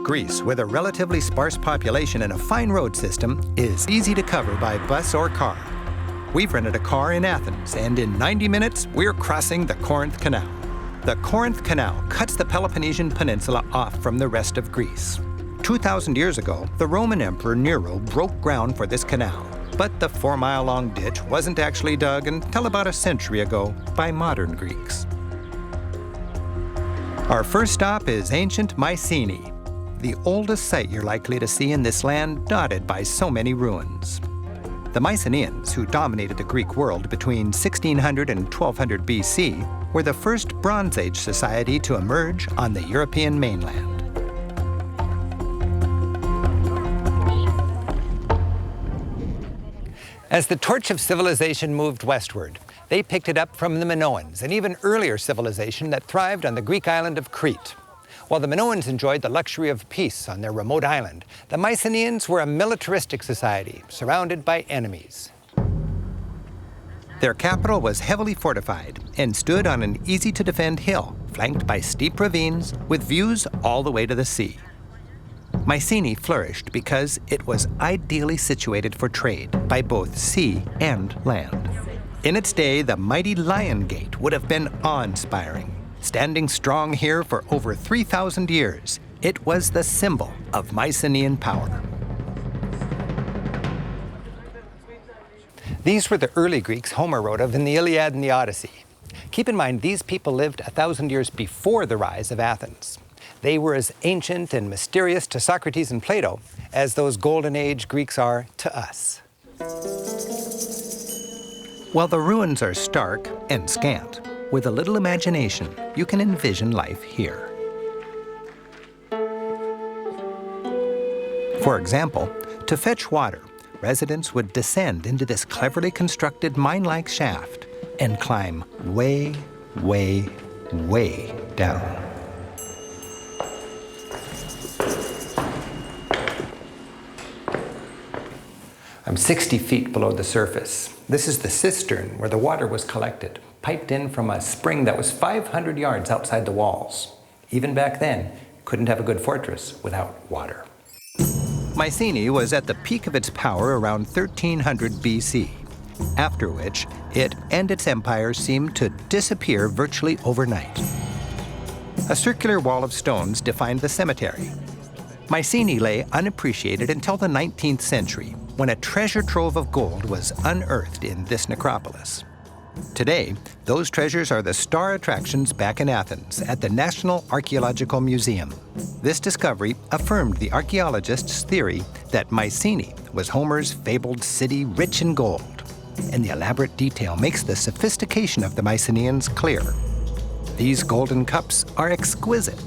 Greece, with a relatively sparse population and a fine road system, is easy to cover by bus or car. We've rented a car in Athens, and in 90 minutes, we're crossing the Corinth Canal. The Corinth Canal cuts the Peloponnesian Peninsula off from the rest of Greece. 2,000 years ago, the Roman Emperor Nero broke ground for this canal, but the 4-mile-long ditch wasn't actually dug until about a century ago by modern Greeks. Our first stop is ancient Mycenae, the oldest site you're likely to see in this land dotted by so many ruins. The Mycenaeans, who dominated the Greek world between 1600 and 1200 BC, were the first Bronze Age society to emerge on the European mainland. As the torch of civilization moved westward, they picked it up from the Minoans, an even earlier civilization that thrived on the Greek island of Crete. While the Minoans enjoyed the luxury of peace on their remote island, the Mycenaeans were a militaristic society surrounded by enemies. Their capital was heavily fortified and stood on an easy-to-defend hill, flanked by steep ravines with views all the way to the sea. Mycenae flourished because it was ideally situated for trade by both sea and land. In its day, the mighty Lion Gate would have been awe-inspiring. Standing strong here for over 3,000 years, it was the symbol of Mycenaean power. These were the early Greeks Homer wrote of in the Iliad and the Odyssey. Keep in mind, these people lived 1,000 years before the rise of Athens. They were as ancient and mysterious to Socrates and Plato as those Golden Age Greeks are to us. While the ruins are stark and scant, with a little imagination, you can envision life here. For example, to fetch water, residents would descend into this cleverly constructed mine-like shaft and climb way, way, way down. I'm 60 feet below the surface. This is the cistern where the water was collected, piped in from a spring that was 500 yards outside the walls. Even back then, couldn't have a good fortress without water. Mycenae was at the peak of its power around 1300 BC, after which it and its empire seemed to disappear virtually overnight. A circular wall of stones defined the cemetery. Mycenae lay unappreciated until the 19th century, when a treasure trove of gold was unearthed in this necropolis. Today, those treasures are the star attractions back in Athens at the National Archaeological Museum. This discovery affirmed the archaeologists' theory that Mycenae was Homer's fabled city rich in gold, and the elaborate detail makes the sophistication of the Mycenaeans clear. These golden cups are exquisite.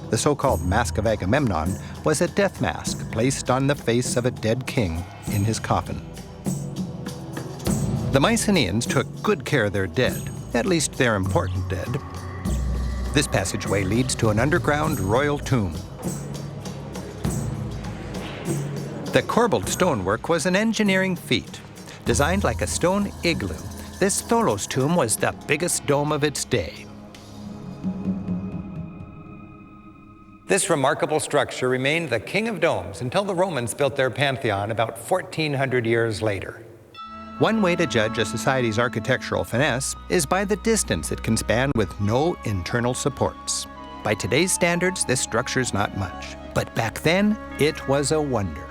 The so-called Mask of Agamemnon was a death mask placed on the face of a dead king in his coffin. The Mycenaeans took good care of their dead, at least their important dead. This passageway leads to an underground royal tomb. The corbelled stonework was an engineering feat. Designed like a stone igloo, this Tholos tomb was the biggest dome of its day. This remarkable structure remained the king of domes until the Romans built their Pantheon about 1,400 years later. One way to judge a society's architectural finesse is by the distance it can span with no internal supports. By today's standards, this structure's not much, but back then, it was a wonder.